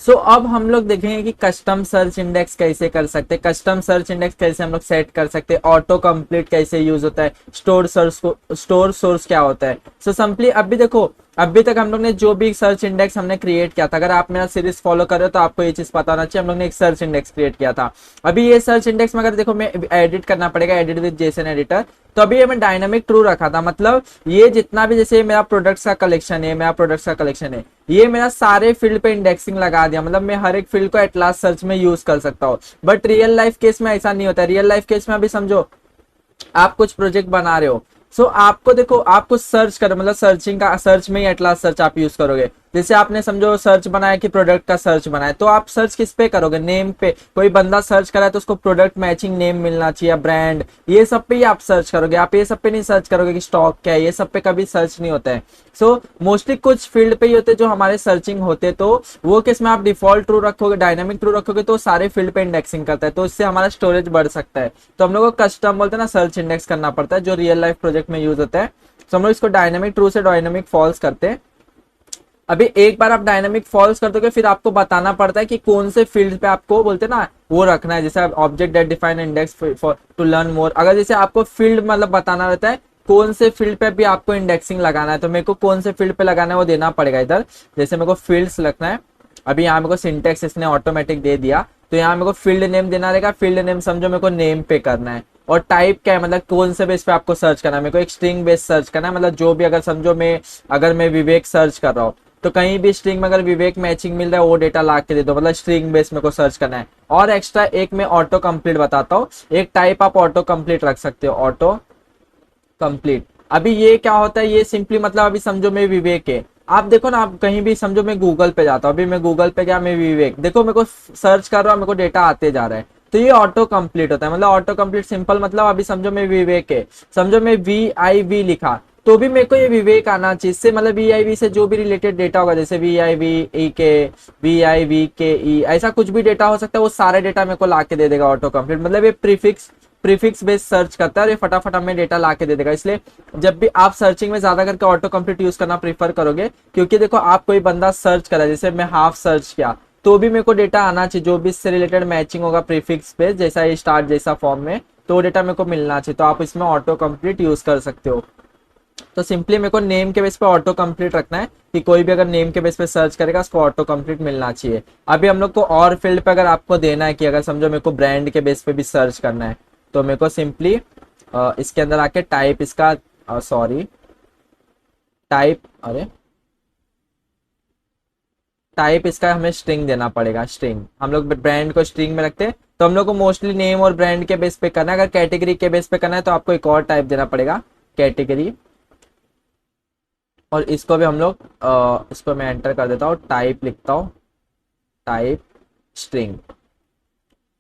सो अब हम लोग देखेंगे कि कस्टम सर्च इंडेक्स कैसे कर सकते हैं, कस्टम सर्च इंडेक्स कैसे हम लोग सेट कर सकते हैं, ऑटो कंप्लीट कैसे यूज होता है, स्टोर सोर्स क्या होता है। सो सिंपली अभी देखो, अभी तक हम लोग ने जो भी सर्च इंडेक्स हमने क्रिएट किया था, अगर आप मेरा सीरीज फॉलो कर रहे हो तो आपको ये चीज पता होना चाहिए, हम लोग ने एक सर्च इंडेक्स क्रिएट किया था। अभी ये सर्च इंडेक्स में अगर देखो मैं एडिट करना पड़ेगा, एडिट विद जेसन एडिटर, तो अभी ये मैं डायनामिक ट्रू रखा था, मतलब ये जितना भी जैसे मेरा प्रोडक्ट्स का कलेक्शन है, मेरा प्रोडक्ट्स का कलेक्शन है, ये मेरा सारे फील्ड पे इंडेक्सिंग लगा दिया, मतलब मैं हर एक फील्ड को एटलास सर्च में यूज कर सकता हूँ। बट रियल लाइफ केस में ऐसा नहीं होता। रियल लाइफ केस में अभी समझो आप कुछ प्रोजेक्ट बना रहे हो, सो आपको देखो, आपको सर्च कर, मतलब सर्चिंग का, सर्च में ही एटलास सर्च आप यूज करोगे। जैसे आपने समझो सर्च बनाया कि प्रोडक्ट का सर्च बनाया, तो आप सर्च किस पे करोगे, नेम पे। कोई बंदा सर्च करा है तो उसको प्रोडक्ट मैचिंग नेम मिलना चाहिए, ब्रांड, ये सब पे ही आप सर्च करोगे। आप ये सब पे नहीं सर्च करोगे कि स्टॉक क्या है, ये सब पे कभी सर्च नहीं होता है। सो मोस्टली कुछ फील्ड पे ही होते जो हमारे सर्चिंग होते, तो वो किस में आप डिफॉल्ट ट्रू रखोगे, डायनामिक ट्रू रखोगे, तो सारे फील्ड पे इंडेक्सिंग करता है, तो इससे हमारा स्टोरेज बढ़ सकता है। तो हम लोग को कस्टम बोलते हैं ना, सर्च इंडेक्स करना पड़ता है, जो रियल लाइफ प्रोजेक्ट में यूज होता है। तो हम लोग इसको डायनामिक ट्रू से डायनामिक फॉल्स करते हैं। अभी एक बार आप डायनामिक फॉल्स कर दोगे, फिर आपको बताना पड़ता है कि कौन से फील्ड पे आपको बोलते हैं ना वो रखना है। जैसे object that define index for to learn more, अगर जैसे आपको फील्ड मतलब बताना रहता है कौन से फील्ड पे भी आपको इंडेक्सिंग लगाना है, तो मेरे को कौन से फील्ड पे लगाना है वो देना पड़ेगा इधर। जैसे मेरे को फील्ड्स रखना है, अभी यहाँ मेरे को सिंटेक्स इसने ऑटोमेटिक दे दिया, तो यहाँ मेरे को फील्ड नेम देना रहेगा। फील्ड नेम समझो मेरे को नेम पे करना है, और टाइप क्या है, मतलब कौन से बेस पे आपको सर्च करना है। मेरे को एक स्ट्रिंग बेस सर्च करना है, मतलब जो भी, अगर समझो मैं, अगर मैं विवेक सर्च कर रहा हूँ, तो कहीं भी स्ट्रिंग में अगर विवेक मैचिंग मिल रहा है वो डेटा ला के दे दो, मतलब स्ट्रिंग बेस मेरे को सर्च करना है। और एक्स्ट्रा एक मैं ऑटो कंप्लीट बताता हूँ, एक टाइप आप ऑटो कंप्लीट रख सकते हो, ऑटो कंप्लीट। अभी ये क्या होता है, ये सिंपली मतलब अभी समझो मैं विवेक है, आप देखो ना, आप कहीं भी समझो मैं गूगल पे जाता हूँ, अभी मैं गूगल पे गया, मैं विवेक, देखो मेरे को सर्च कर रहा हूँ, मेरे को डेटा आते जा रहा है, तो ये ऑटो कंप्लीट होता है। मतलब ऑटो कंप्लीट सिंपल मतलब अभी समझो मैं विवेक है, समझो मैं VIV लिखा, तो भी मेरे को ये विवेक आना चाहिए, इससे मतलब VIV से जो भी रिलेटेड डेटा होगा, जैसे VIVEK ऐसा कुछ भी डेटा हो सकता है, वो सारे डेटा मेरे को ला के दे देगा ऑटो कंप्लीट। मतलब ये प्रीफिक्स बेस्ड सर्च करता है और ये फटाफट हमें डेटा ला के दे देगा। इसलिए जब भी आप सर्चिंग में ज्यादा करके ऑटो कंप्लीट यूज करना प्रीफर करोगे, क्योंकि देखो आप कोई बंदा सर्च करा, जैसे मैं हाफ सर्च किया, तो भी मेरे को डेटा आना चाहिए, जो भी इससे रिलेटेड मैचिंग होगा प्रीफिक्स बेस्ड, जैसा ये स्टार्ट जैसा फॉर्म में, तो डेटा मेरे को मिलना चाहिए, तो आप इसमें ऑटो कंप्लीट यूज कर सकते हो। तो सिंपली मेरे को नेम के बेस पे ऑटो कंप्लीट रखना है, कि कोई भी अगर नेम के बेस पे सर्च करेगा उसको ऑटो कंप्लीट मिलना चाहिए। अभी हम लोग को और फील्ड पे अगर आपको देना है कि अगर समझो मेरे को ब्रांड के बेस पे भी सर्च करना है, तो मेरे को सिंपली इसके अंदर आके टाइप इसका सॉरी टाइप अरे टाइप इसका हमें स्ट्रिंग देना पड़ेगा। स्ट्रिंग हम लोग ब्रांड को स्ट्रिंग में रखते हैं, तो हम लोग को मोस्टली नेम और ब्रांड के बेस पे करना है। अगर कैटेगरी के बेस पे करना है तो आपको एक और टाइप देना पड़ेगा, कैटेगरी। और इसको भी हम लोग इसको मैं एंटर कर देता हूँ, टाइप लिखता हूँ, टाइप स्ट्रिंग।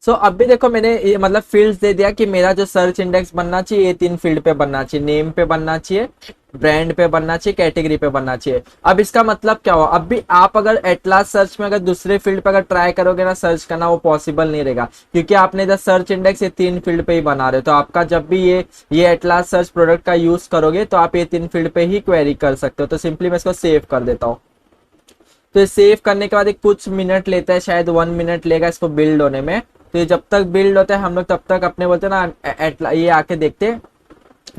सो अब भी देखो मैंने ये मतलब फील्ड्स दे दिया कि मेरा जो सर्च इंडेक्स बनना चाहिए ये 3 फील्ड पे बनना चाहिए, नेम पे बनना चाहिए, ब्रांड पे बनना चाहिए, कैटेगरी पे बनना चाहिए। अब इसका मतलब क्या हुआ, अब भी आप अगर एटलास सर्च में अगर दूसरे फील्ड पे अगर ट्राई करोगे ना सर्च करना, वो पॉसिबल नहीं रहेगा, क्योंकि आपने इधर सर्च इंडेक्स ये 3 फील्ड पे ही बना रहे हो। तो आपका जब भी ये एटलास सर्च प्रोडक्ट का यूज करोगे तो आप ये 3 फील्ड पे ही क्वेरी कर सकते हो। तो सिंपली मैं इसको सेव कर देता हूँ। तो ये सेव करने के बाद एक कुछ मिनट लेता है, शायद 1 मिनट लेगा इसको बिल्ड होने में। तो ये जब तक बिल्ड होता है हम लोग तब तक अपने बोलते हैं ना ये आके देखते हैं।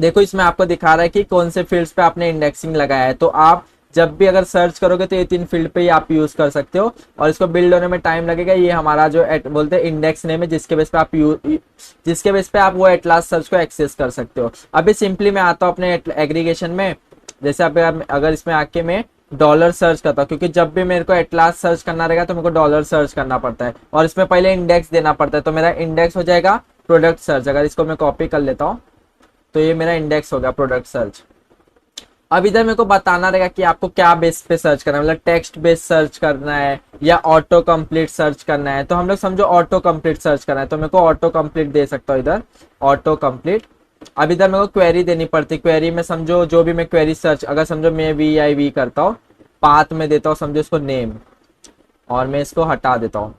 देखो इसमें आपको दिखा रहा है कि कौन से फील्ड्स पे आपने इंडेक्सिंग लगाया है। तो आप जब भी अगर सर्च करोगे तो ये 3 फील्ड पे ही आप यूज कर सकते हो, और इसको बिल्ड होने में टाइम लगेगा। ये हमारा जो बोलते हैं इंडेक्स नेम है, जिसके बेस पे आप वो एटलास सर्च को एक्सेस कर सकते हो। अभी सिंपली मैं आता हूँ अपने एग्रीगेशन में, जैसे अगर इसमें आके मैं डॉलर सर्च करता हूँ, क्योंकि जब भी मेरे को एटलास सर्च करना रहेगा तो मेरे को डॉलर सर्च करना पड़ता है, और इसमें पहले इंडेक्स देना पड़ता है। तो मेरा इंडेक्स हो जाएगा प्रोडक्ट सर्च। अगर इसको मैं कॉपी कर लेता हूँ तो ये मेरा इंडेक्स हो गया प्रोडक्ट सर्च। अब इधर मेरे को बताना रहेगा कि आपको क्या बेस पे सर्च करना है, मतलब टेक्स्ट बेस सर्च करना है या ऑटो कंप्लीट सर्च करना है। तो हम लोग समझो ऑटो कंप्लीट सर्च करना है, तो मेरे को ऑटो कंप्लीट दे सकता हूँ इधर, ऑटो कंप्लीट। अब इधर मेरे को क्वेरी देनी पड़ती, क्वेरी में समझो जो भी मैं क्वेरी सर्च, अगर समझो मैं VIV करता हूँ, पाथ में देता हूँ समझो इसको नेम, और मैं इसको हटा देता हूँ।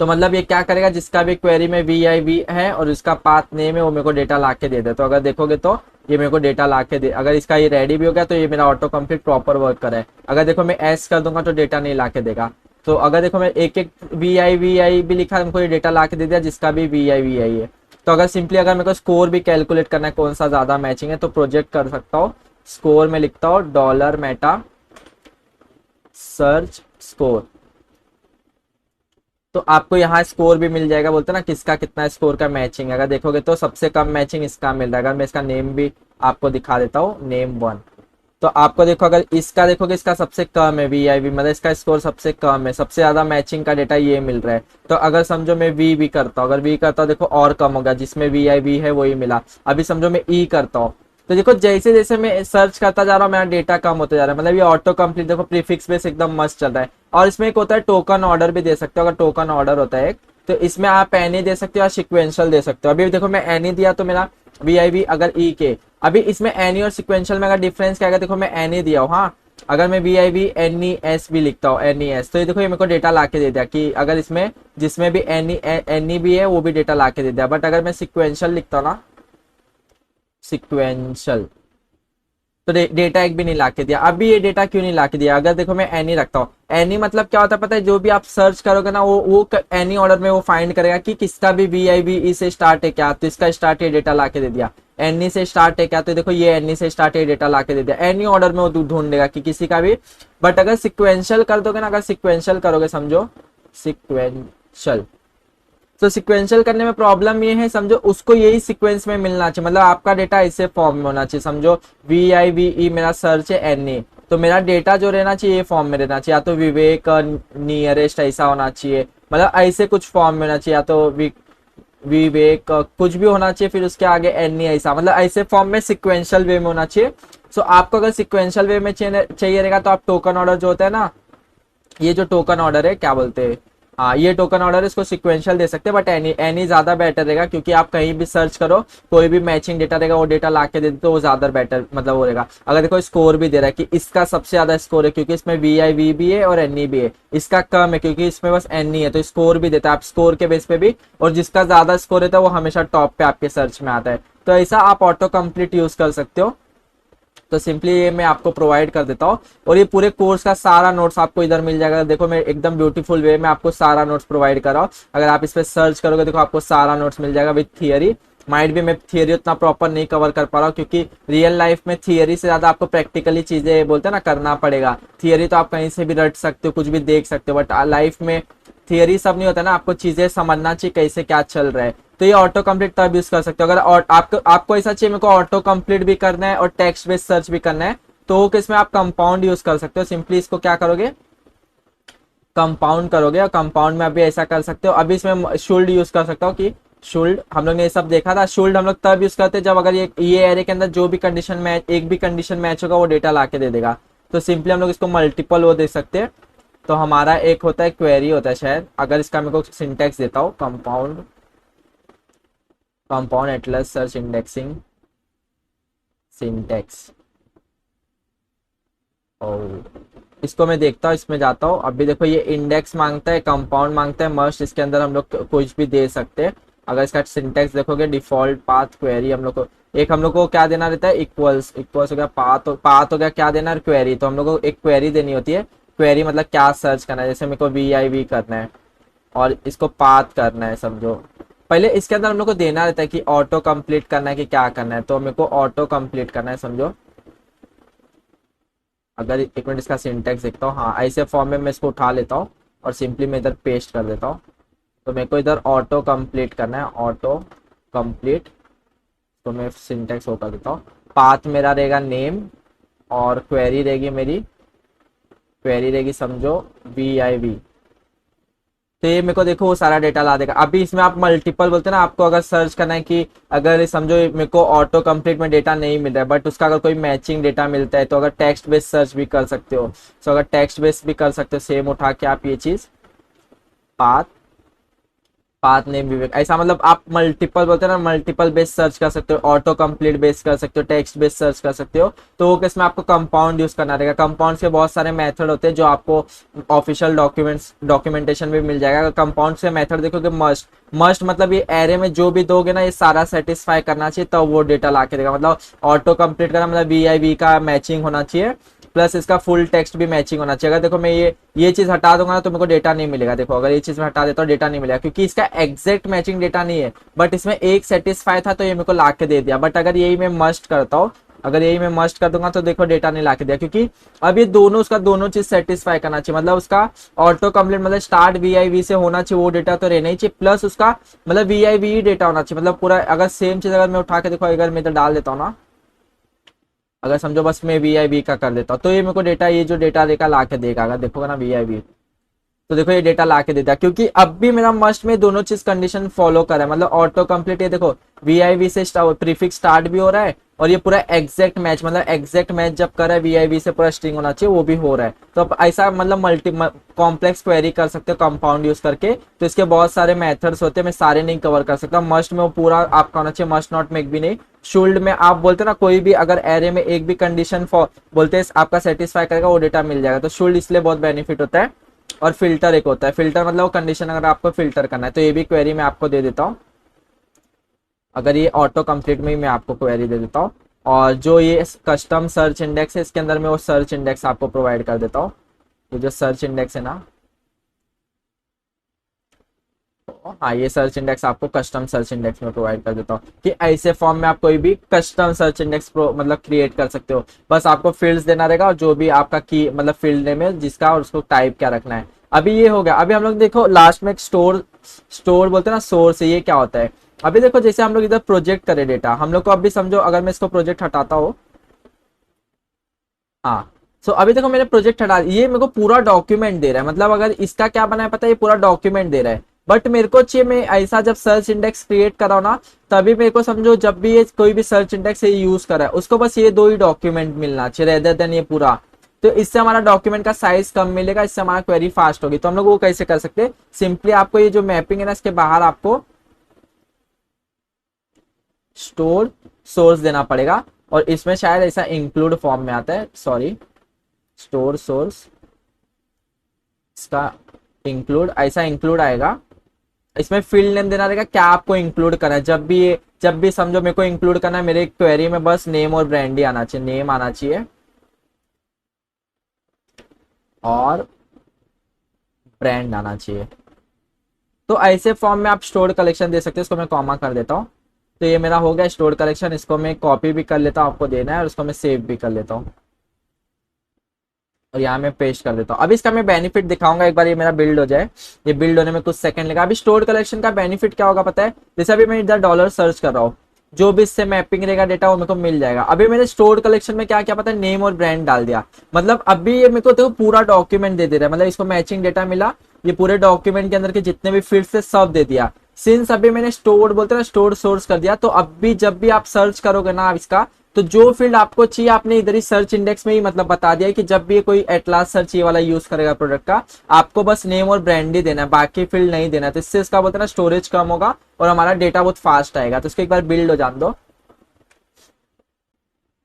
तो मतलब ये क्या करेगा, जिसका भी क्वेरी में VIV है और उसका पाथ नेम है वो मेरे को डेटा ला के दे दे। तो अगर देखोगे तो ये मेरे को डेटा ला के दे, अगर इसका ये रेडी भी हो गया तो ये मेरा ऑटो कंप्लीट प्रॉपर वर्क करे। अगर देखो मैं एस कर दूंगा तो डेटा नहीं ला के देगा। तो अगर देखो मैं एक एक वी आई भी लिखा, हमको ये डेटा ला के दे दिया जिसका भी वी आई है। तो अगर सिंपली अगर मेरे को स्कोर भी कैलकुलेट करना है कौन सा ज्यादा मैचिंग है, तो प्रोजेक्ट कर सकता हूँ, स्कोर में लिखता हूँ डॉलर मेटा सर्च स्कोर, तो आपको यहाँ स्कोर भी मिल जाएगा, बोलते हैं ना किसका कितना स्कोर का मैचिंग है। अगर देखोगे तो सबसे कम मैचिंग इसका मिल रहा है। अगर मैं इसका नेम भी आपको दिखा देता हूँ, नेम 1, तो आपको देखो अगर इसका देखोगे इसका सबसे कम है वी मतलब इसका स्कोर सबसे कम है, सबसे ज्यादा मैचिंग का डेटा ये मिल रहा है। तो अगर समझो मैं वी करता हूँ, अगर वी करता हूँ देखो और कम होगा, जिसमें वी है वही मिला। अभी समझो मैं ई करता हूँ, तो देखो जैसे जैसे मैं सर्च करता जा रहा हूँ मेरा डेटा कम होता जा रहा है। मतलब ये ऑटो कंप्लीट देखो प्रीफिक्स बेस एकदम मस्त चल रहा है। और इसमें एक होता है टोकन ऑर्डर भी दे सकते हो, अगर टोकन ऑर्डर होता है एक, तो इसमें आप एनी दे सकते हो या सिक्वेंशियल दे सकते हो। अभी देखो मैं एनी दिया तो मेरा वी अगर ई के, अभी इसमें एनी और सिक्वेंशियल में अगर डिफरेंस क्या है, देखो मैं एनी दिया हूँ, हाँ अगर मैं वी एन ई एस भी लिखता हूँ एन ई एस, तो ये देखो ये मेरे को डेटा ला के दे दिया कि अगर इसमें जिसमें भी एन ई भी है वो भी डेटा ला के दे दिया। बट अगर मैं सिक्वेंशियल लिखता हूँ ना, सिक्वेंशियल, तो डेटा एक भी नहीं लाके दिया। अभी ये डेटा क्यों नहीं लाके दिया, अगर देखो मैं एनी रखता हूँ, एनी मतलब क्या होता है पता है, जो भी आप सर्च करोगे ना वो एनी ऑर्डर में वो फाइंड करेगा कि किसका भी वी से स्टार्ट है क्या, तो इसका स्टार्ट ये डेटा लाके दे दिया। एनी से स्टार्ट है क्या, तो देखो ये एनी से स्टार्ट है डेटा लाके दे दिया। एनी ऑर्डर में वो ढूंढेगा कि किसी का भी। बट अगर सिक्वेंशियल कर दोगे ना, अगर सिक्वेंशियल करोगे, समझो सिक्वेंशियल, तो सिक्वेंशियल करने में प्रॉब्लम ये है, समझो उसको यही सीक्वेंस में मिलना चाहिए, मतलब आपका डेटा ऐसे फॉर्म में होना चाहिए। समझो वी मेरा सर्च है एन ए, तो मेरा डेटा जो रहना चाहिए ये फॉर्म में रहना चाहिए, या तो विवेक नियरेस्ट ऐसा होना चाहिए, मतलब ऐसे कुछ फॉर्म में होना चाहिए, या तो विवेक कुछ भी होना चाहिए, फिर उसके आगे एन ऐसा, मतलब ऐसे फॉर्म में सिक्वेंशियल वे में होना चाहिए। सो आपको अगर सिक्वेंशियल वे में चाहिए रहेगा तो आप टोकन ऑर्डर जो होता है ना, ये जो टोकन ऑर्डर है क्या बोलते हैं, हाँ ये टोकन ऑर्डर इसको सिक्वेंशियल दे सकते हैं। बट एनी ज्यादा बेटर रहेगा, क्योंकि आप कहीं भी सर्च करो कोई भी मैचिंग डेटा रहेगा वो डेटा ला के दे तो वो ज्यादा बेटर मतलब वो रहेगा। अगर देखो स्कोर भी दे रहा है कि इसका सबसे ज्यादा स्कोर है, क्योंकि इसमें वी भी है और एन भी है, इसका कम है क्योंकि इसमें बस एन है, तो स्कोर भी देता है आप स्कोर के बेस पे भी, और जिसका ज्यादा स्कोर रहता है वो हमेशा टॉप पे आपके सर्च में आता है। तो ऐसा आप ऑटो कंप्लीट यूज कर सकते हो। तो सिंपली ये मैं आपको प्रोवाइड कर देता हूँ, और ये पूरे कोर्स का सारा नोट्स आपको इधर मिल जाएगा। देखो मैं एकदम ब्यूटीफुल वे में आपको सारा नोट्स प्रोवाइड कर रहा हूँ। अगर आप इस पे सर्च करोगे देखो आपको सारा नोट्स मिल जाएगा विद थियरी। माइट भी मैं थियरी उतना प्रॉपर नहीं कवर कर पा रहा हूँ, क्योंकि रियल लाइफ में थियरी से ज्यादा आपको प्रैक्टिकली चीजें बोलते हैं ना करना पड़ेगा। थियरी तो आप कहीं से भी रट सकते हो, कुछ भी देख सकते हो, बट लाइफ में थियरी सब नहीं होता ना, आपको चीजें समझना चाहिए कैसे क्या चल रहा है। तो ये ऑटो कंप्लीट तब यूज कर सकते हो अगर आपको ऐसा चाहिए मेरे को ऑटो कंप्लीट भी करना है और टेक्स्ट बेस्ड सर्च भी करना है, तो किसमें आप कंपाउंड यूज कर सकते हो। सिंपली इसको क्या करोगे, कंपाउंड करोगे, और कंपाउंड में अभी ऐसा कर सकते हो। अभी इसमें शुल्ड यूज कर सकता हो कि शुल्ड, हम लोग ने ये सब देखा था। शुल्ड हम लोग तब यूज करते हैं जब अगर ये एरे के अंदर जो भी कंडीशन मैच, एक भी कंडीशन मैच होगा वो डेटा ला के दे देगा। तो सिंपली हम लोग इसको मल्टीपल वो दे सकते हैं। तो हमारा एक होता है क्वेरी होता है शायद, अगर इसका मेरे को सिंटेक्स देता हूँ, compound Atlas search indexing syntax, और इसको मैं देखता हूँ, इसमें जाता हूँ। अभी देखो ये इंडेक्स मांगता है, कंपाउंड मांगता है, मस्ट, इसके अंदर हम लोग कुछ भी दे सकते हैं। अगर इसका सिंटेक्स देखोगे डिफॉल्ट पाथ क्वेरी, हम लोग को हम लोग को क्या देना रहता है, इक्वल्स हो गया, पाथ हो गया, क्या देना है क्वेरी। तो हम लोग को एक क्वेरी देनी होती है। क्वेरी मतलब क्या सर्च करना है, जैसे मेरे को वी करना है और इसको पाथ करना है, समझो। पहले इसके अंदर हम लोग को देना रहता है कि ऑटो कंप्लीट करना है कि क्या करना है, तो मेरे को ऑटो कंप्लीट करना है, समझो। अगर एक मिनट इसका सिंटेक्स देखता हूँ, हाँ ऐसे फॉर्म में मैं इसको उठा लेता हूँ और सिंपली मैं इधर पेस्ट कर देता हूँ। तो मेरे को इधर ऑटो कंप्लीट करना है, ऑटो कंप्लीट, तो मैं सिंटेक्स वो कर देता हूँ। पाथ मेरा रहेगा नेम, और क्वेरी रहेगी समझो वी। तो ये मेरे को देखो वो सारा डेटा ला देगा। अभी इसमें आप मल्टीपल बोलते हैं ना, आपको अगर सर्च करना है कि अगर समझो मेरे को ऑटो कंप्लीट में डेटा नहीं मिल रहा है, बट उसका अगर कोई मैचिंग डेटा मिलता है, तो अगर टेक्स्ट बेस्ड सर्च भी कर सकते हो। सो अगर टेक्स्ट बेस्ड भी कर सकते हो, सेम उठा के आप ये चीज पाथ नेम विवेक, ऐसा मतलब आप मल्टीपल बोलते हैं ना, मल्टीपल बेस सर्च कर सकते हो, ऑटो कंप्लीट बेस कर सकते हो, टेक्स्ट बेस सर्च कर सकते हो। तो वो किसमें आपको कंपाउंड यूज करना रहेगा। कंपाउंड के बहुत सारे मेथड होते हैं जो आपको ऑफिशियल डॉक्यूमेंटेशन भी मिल जाएगा। अगर कंपाउंड से मेथड देखोगे, मस्ट मतलब ये एरे में जो भी दोगे ना ये सारा सेटिस्फाई करना चाहिए, तब वो डेटा ला के देगा। मतलब ऑटो कंप्लीट करना मतलब वी का मैचिंग होना चाहिए, प्लस इसका फुल टेक्स्ट भी मैचिंग होना चाहिए। अगर देखो मैं ये चीज हटा दूंगा ना तो मेरे को डेटा नहीं मिलेगा। देखो अगर ये चीज मैं हटा देता हूँ डेटा नहीं मिलेगा, क्योंकि इसका एग्जैक्ट मैचिंग डेटा नहीं है, बट इसमें एक सेटिस्फाई था तो ये मेरे को ला के दे दिया। बट अगर यही मैं मस्ट करता हूँ, अगर यही मैं मस्ट कर दूंगा तो देखो डेटा नहीं ला के दिया, क्योंकि अब ये दोनों उसका दोनों चीज सेटिस्फाई करना चाहिए। मतलब उसका ऑटो कंप्लीट मतलब स्टार्ट वी से होना चाहिए, वो डेटा तो रहना ही चाहिए, प्लस उसका मतलब वी डेटा होना चाहिए। मतलब पूरा अगर सेम चीज अगर मैं उठा के देखो, अगर मैं इधर डाल देता हूँ ना, अगर समझो बस मैं वी का कर देता हूँ तो ये मेरे को डेटा, ये जो डेटा देगा ला के देगा। अगर देखोगे ना वी, तो देखो ये डेटा ला के देता है, क्योंकि अब भी मेरा मस्ट में दोनों चीज कंडीशन फॉलो कर रहा है। मतलब ऑटो कंप्लीट, ये देखो वी से प्रीफिक्स स्टार्ट भी हो रहा है, और ये पूरा एग्जैक्ट मैच, मतलब एग्जैक्ट मैच जब कर रहा है वी से पूरा स्ट्रिंग होना चाहिए, वो भी हो रहा है। तो अब ऐसा मतलब मल्टी कॉम्प्लेक्स क्वेरी कर सकते हो कंपाउंड यूज करके। तो इसके बहुत सारे मेथड्स होते हैं, मैं सारे नहीं कवर कर सकता। मस्ट में वो पूरा आपका होना चाहिए, मस्ट नॉट मेक भी नहीं। शुल्ड में आप बोलते ना कोई भी अगर एरे में एक भी कंडीशन फॉर बोलते हैं आपका सेटिस्फाई करेगा, वो डेटा मिल जाएगा। तो शुल्ड इसलिए बहुत बेनिफिट होता है। और फिल्टर एक होता है, फिल्टर मतलब वो कंडीशन अगर आपको फिल्टर करना है, तो ये भी क्वेरी मैं आपको दे देता हूँ। अगर ये ऑटो कंप्लीट में ही मैं आपको क्वेरी दे देता हूँ, और जो ये कस्टम सर्च इंडेक्स है इसके अंदर मैं वो सर्च इंडेक्स आपको प्रोवाइड कर देता हूँ। ये जो सर्च इंडेक्स है ना, हाँ ये सर्च इंडेक्स आपको कस्टम सर्च इंडेक्स में प्रोवाइड कर देता हूँ, कि ऐसे फॉर्म में आप कोई भी कस्टम सर्च इंडेक्स मतलब क्रिएट कर सकते हो। बस आपको फील्ड्स देना रहेगा, और जो भी आपका की मतलब फील्ड नेम है जिसका, और उसको टाइप क्या रखना है। अभी ये हो गया। अभी हम लोग देखो लास्ट में एक स्टोर बोलते हैं ना, सोर्स है, ये क्या होता है। अभी देखो जैसे हम लोग इधर प्रोजेक्ट करें डेटा, हम लोग को अभी समझो अगर मैं इसको प्रोजेक्ट हटाता हूँ, हाँ सो अभी देखो मैंने प्रोजेक्ट हटा, ये मेरे को पूरा डॉक्यूमेंट दे रहा है। मतलब अगर इसका क्या बना है पता है, ये पूरा डॉक्यूमेंट दे रहा है। बट मेरे को चाहिए मैं ऐसा जब सर्च इंडेक्स क्रिएट कराऊ ना, तभी मेरे को समझो जब भी ये कोई भी सर्च इंडेक्स ये यूज करा है, उसको बस ये दो ही डॉक्यूमेंट मिलना चाहिए रेदर देन ये पूरा। तो इससे हमारा डॉक्यूमेंट का साइज कम मिलेगा, इससे हमारा क्वेरी फास्ट होगी। तो हम लोग वो कैसे कर सकते हैं, सिंपली आपको ये जो मैपिंग है ना, इसके बाहर आपको स्टोर सोर्स देना पड़ेगा। और इसमें शायद ऐसा इंक्लूड फॉर्म में आता है, सॉरी स्टोर सोर्स, इसका इंक्लूड ऐसा इंक्लूड आएगा। इसमें फील्ड नेम देना रहेगा, क्या आपको इंक्लूड करना है। जब भी समझो मेरे को इंक्लूड करना है, मेरे क्वेरी में बस नेम और ब्रांड ही आना चाहिए, नेम आना चाहिए और ब्रांड आना चाहिए। तो ऐसे फॉर्म में आप स्टोर कलेक्शन दे सकते हैं। इसको मैं कॉमा कर देता हूँ। तो ये मेरा हो गया स्टोर कलेक्शन। इसको मैं कॉपी भी कर लेता हूँ, आपको देना है, और इसको मैं सेव भी कर लेता हूँ, और यहाँ मैं पेस्ट कर देता हूँ। अब इसका मैं बेनिफिट दिखाऊंगा एक बार, ये मेरा बिल्ड हो जाए। ये बिल्ड होने में कुछ सेकंड लगा। अभी स्टोर कलेक्शन का बेनिफिट क्या होगा पता है, जैसे अभी मैं इधर डॉलर सर्च कर रहा हूँ, जो भी इससे मैपिंग रहेगा डेटा वो मेरे को मिल जाएगा। अभी मैंने स्टोर कलेक्शन में क्या क्या पता है, नेम और ब्रांड डाल दिया। मतलब अभी ये मेरे को देखो पूरा डॉक्यूमेंट दे रहा है। मतलब इसको मैचिंग डेटा मिला, ये पूरे डॉक्यूमेंट के अंदर के जितने भी फील्ड्स थे सब दे दिया। सिंस अभी मैंने स्टोर बोलते हैं ना, स्टोर सोर्स कर दिया, तो अब भी जब भी आप सर्च करोगे ना इसका, तो जो फील्ड आपको चाहिए आपने इधर ही सर्च इंडेक्स में ही मतलब बता दिया कि जब भी कोई एटलास सर्च ये वाला यूज करेगा प्रोडक्ट का, आपको बस नेम और ब्रांड ही देना है, बाकी फील्ड नहीं देना है। तो इससे इसका बोलते हैं ना स्टोरेज कम होगा और हमारा डेटा बहुत फास्ट आएगा। तो इसको एक बार बिल्ड हो जान दो।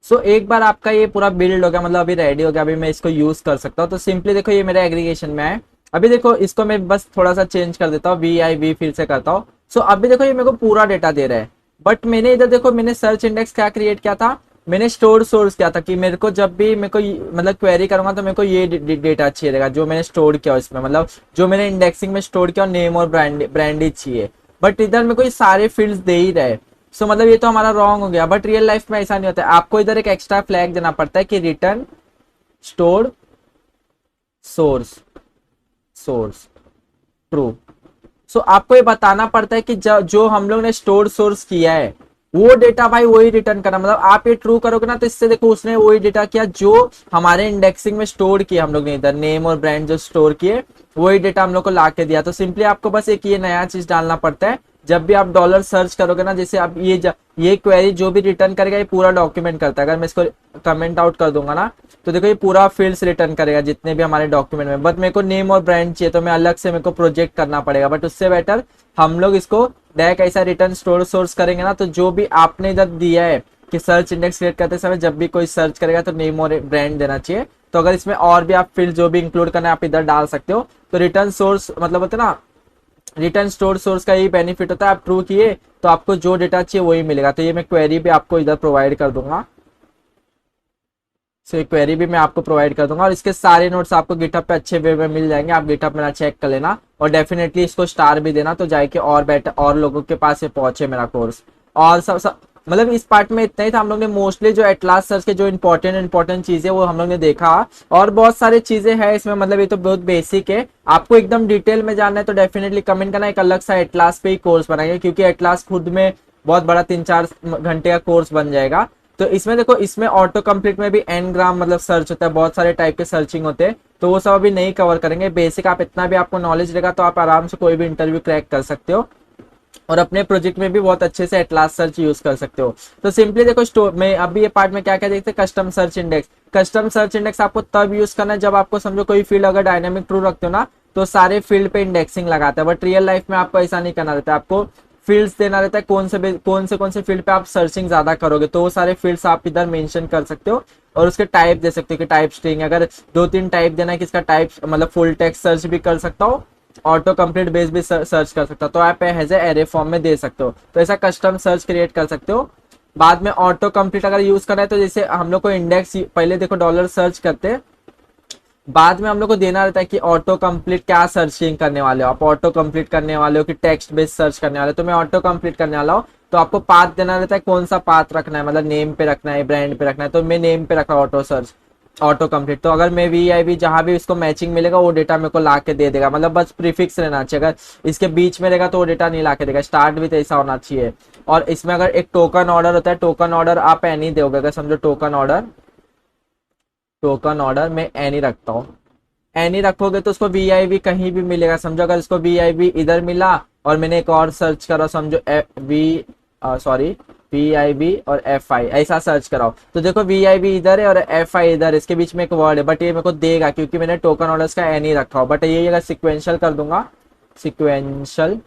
सो एक बार आपका ये पूरा बिल्ड हो गया, मतलब अभी रेडी हो गया, अभी मैं इसको यूज कर सकता हूँ। तो सिंपली देखो ये मेरे एग्रीगेशन में है। अभी देखो इसको मैं बस थोड़ा सा चेंज कर देता हूँ, वी फिर से करता हूँ। सो अभी देखो ये मेरे को पूरा डेटा दे रहा है। बट मैंने इधर देखो मैंने सर्च इंडेक्स क्या क्रिएट किया था, मैंने स्टोर सोर्स किया था कि मेरे को जब भी मेरे को मतलब क्वेरी करूंगा तो मेरे को ये डेटा चाहिए रहेगा जो मैंने स्टोर किया इसमें, मतलब जो मैंने इंडेक्सिंग में स्टोर किया, नेम और ब्रांड ही चाहिए। बट इधर मेरे को ये सारे फील्ड्स दे ही रहे। सो मतलब ये तो हमारा रॉन्ग हो गया। बट रियल लाइफ में ऐसा नहीं होता है, आपको इधर एक एक्स्ट्रा फ्लैग देना पड़ता है कि return store source source true. So आपको ये बताना पड़ता है कि जो हम लोग ने स्टोर सोर्स किया है वो डेटा भाई वही रिटर्न करना। मतलब आप ये ट्रू करोगे ना, तो इससे देखो उसने वही डेटा किया जो हमारे इंडेक्सिंग में स्टोर किया हम लोग ने, इधर नेम और ब्रांड जो स्टोर किए वही डेटा हम लोग को ला के दिया। तो सिंपली आपको बस एक ये नया चीज डालना पड़ता है, जब भी आप डॉलर सर्च करोगे ना, जैसे आप ये क्वेरी जो भी रिटर्न करेगा ये पूरा डॉक्यूमेंट करता है। अगर मैं इसको कमेंट आउट कर दूंगा ना, तो देखो ये पूरा फील्ड्स रिटर्न करेगा जितने भी हमारे डॉक्यूमेंट में। बट मेरे को नेम और ब्रांड चाहिए तो मैं अलग से मेरे को प्रोजेक्ट करना पड़ेगा। बट उससे बेटर हम लोग इसको डायरेक्ट ऐसा रिटर्न स्टोर सोर्स करेंगे ना, तो जो भी आपने इधर दिया है कि सर्च इंडेक्स क्रिएट करते समय जब भी कोई सर्च करेगा तो नेम और ब्रांड देना चाहिए। तो अगर इसमें और भी आप फील्ड जो भी इंक्लूड करना है आप इधर डाल सकते हो। तो रिटर्न सोर्स मतलब होता है ना, रिटर्न स्टोर सोर्स का यही बेनिफिट होता है, आप ट्रू किए तो आपको जो डेटा चाहिए वही मिलेगा। तो ये मैं क्वेरी भी आपको इधर प्रोवाइड कर दूंगा। सो ये क्वेरी भी मैं आपको प्रोवाइड कर दूंगा और इसके सारे नोट्स आपको गिटहब पे अच्छे वे में मिल जाएंगे। आप गिटहब मेरा चेक कर लेना और डेफिनेटली इसको स्टार भी देना, तो जाके और बेटर और लोगों के पास ये पहुंचे मेरा कोर्स। और सब मतलब इस पार्ट में इतना ही था। हम लोग ने मोस्टली जो एटलास सर्च के जो इंपॉर्टेंट चीजें वो हम लोग ने देखा, और बहुत सारी चीजें हैं इसमें, मतलब ये तो बहुत बेसिक है। आपको एकदम डिटेल में जानना है तो डेफिनेटली कमेंट करना, एक अलग सा एटलास पे ही कोर्स बनाएंगे, क्योंकि एटलास खुद में बहुत बड़ा 3-4 घंटे का कोर्स बन जाएगा। तो इसमें देखो, इसमें ऑटो कंप्लीट में भी एन ग्राम मतलब सर्च होता है, बहुत सारे टाइप के सर्चिंग होते हैं, तो वो सब अभी नहीं कवर करेंगे। बेसिक आप इतना भी आपको नॉलेज रहेगा तो आप आराम से कोई भी इंटरव्यू क्रैक कर सकते हो और अपने प्रोजेक्ट में भी बहुत अच्छे से एटलास सर्च यूज कर सकते हो। तो सिंपली देखो, स्टोर में अभी ये पार्ट में क्या क्या देखते हैं, custom search index. Custom search index आपको तब यूज करना है जब आपको समझो कोई फील्ड अगर डायनामिक ट्रू रखते हो ना, तो सारे फील्ड पे इंडेक्सिंग लगाता है। बट रियल लाइफ में आपको ऐसा नहीं करना रहता है, आपको फील्ड्स देना रहता है, कौन से फील्ड पे आप सर्चिंग ज्यादा करोगे, तो वो सारे फील्ड्स आप इधर मेंशन कर सकते हो। और उसके टाइप दे सकते हो कि टाइप स्ट्रिंग, अगर 2-3 टाइप देना है कि इसका टाइप मतलब फुल टेक्स्ट सर्च भी कर सकता हो, ऑटो कंप्लीट बेस भी सर्च कर सकता हो, तो आप एज एरे फॉर्म में दे सकते हो। तो ऐसा कस्टम सर्च क्रिएट कर सकते हो। बाद में ऑटो कंप्लीट अगर यूज करना है तो जैसे हम लोग को इंडेक्स पहले देखो डॉलर सर्च करते हैं, बाद में हम लोग को देना रहता है कि ऑटो कंप्लीट क्या सर्चिंग करने वाले हो। आप ऑटो कंप्लीट करने वाले हो कि टेक्स्ट बेस्ड सर्च करने वाले हो, तो मैं ऑटो कंप्लीट करने वाला हूँ। तो आपको पाथ देना रहता है, कौन सा पाथ रखना है, मतलब नेम पे रखना है, ब्रांड पे रखना है, तो मैं नेम पे रखा ऑटो सर्च ऑटो कंप्लीट। तो अगर मैं VIV जहां भी इसको मैचिंग मिलेगा वो डेटा मेरे को ला के दे देगा, मतलब बस प्रीफिक्स रहना चाहिए। अगर इसके बीच में रहेगा तो वो डेटा नहीं ला के देगा। स्टार्ट विथ ऐसा होना चाहिए। और इसमें अगर एक टोकन ऑर्डर होता है, टोकन ऑर्डर आप एनी दोगे, अगर समझो टोकन ऑर्डर मैं एनी रखता हूँ, एनी रखोगे तो उसको VIV कहीं भी मिलेगा। समझो अगर इसको VIV इधर मिला और मैंने एक और सर्च करा, समझो VIV और FI ऐसा सर्च कराओ, तो देखो VIV इधर है और FI इधर, इसके बीच में एक वर्ड है, बट ये मेरे को देगा क्योंकि मैंने टोकन ऑर्डर्स का एनी रखा हो। बट ये अगर सिक्वेंशियल कर दूंगा, सिक्वेंशियल,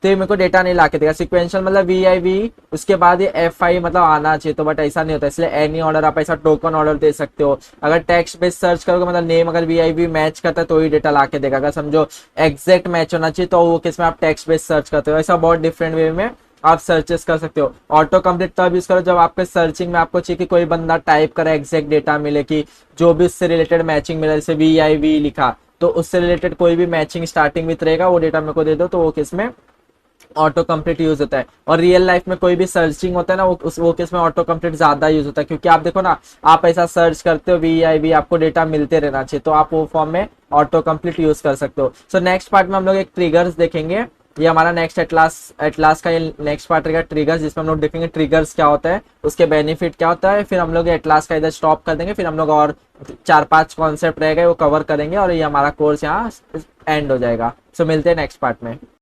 तो ये मेरे को डेटा नहीं लाके देगा। सिक्वेंशियल मतलब VIV उसके बाद ये FI मतलब आना चाहिए, तो बट ऐसा नहीं होता, इसलिए एनी ऑर्डर आप ऐसा टोकन ऑर्डर दे सकते हो। अगर टेक्स्ट बेस्ड सर्च करोगे, मतलब नेम अगर VIV मैच करता है तो ही डेटा लाके देगा। अगर समझो एग्जैक्ट मैच होना चाहिए तो वो किसमें आप टेक्स्ट बेस्ड सर्च करते हो। ऐसा बहुत डिफरेंट वे में आप सर्चेस कर सकते हो। ऑटो कंप्लीट तब यूज करो जब आपके सर्चिंग में आपको चाहिए कि कोई बंदा टाइप करे, एग्जैक्ट डेटा मिले, कि जो भी उससे रिलेटेड मैचिंग मिले, जैसे VIV लिखा तो उससे रिलेटेड कोई भी मैचिंग स्टार्टिंग विथ रहेगा, वो डेटा मेरे को दे दो, तो वो किसमें ऑटो कंप्लीट यूज होता है। और रियल लाइफ में कोई भी सर्चिंग होता है ना, वो केस में ऑटो कंप्लीट ज्यादा यूज होता है, क्योंकि आप देखो ना, आप ऐसा सर्च करते हो VIV, आपको डेटा मिलते रहना चाहिए, तो आप वो फॉर्म में ऑटो कंप्लीट यूज कर सकते हो। सो नेक्स्ट पार्ट में हम लोग एक ट्रिगर्स देखेंगे। ये हमारा नेक्स्ट एटलास का ये नेक्स्ट पार्ट रहेगा, ट्रिगर्स, जिसमें हम लोग देखेंगे ट्रिगर्स क्या होता है, उसके बेनिफिट क्या होता है। फिर हम लोग एटलास का इधर स्टॉप कर देंगे, फिर हम लोग और 4-5 कॉन्सेप्ट रहेगा वो कवर करेंगे और ये हमारा कोर्स यहाँ एंड हो जाएगा। सो मिलते हैं नेक्स्ट पार्ट में।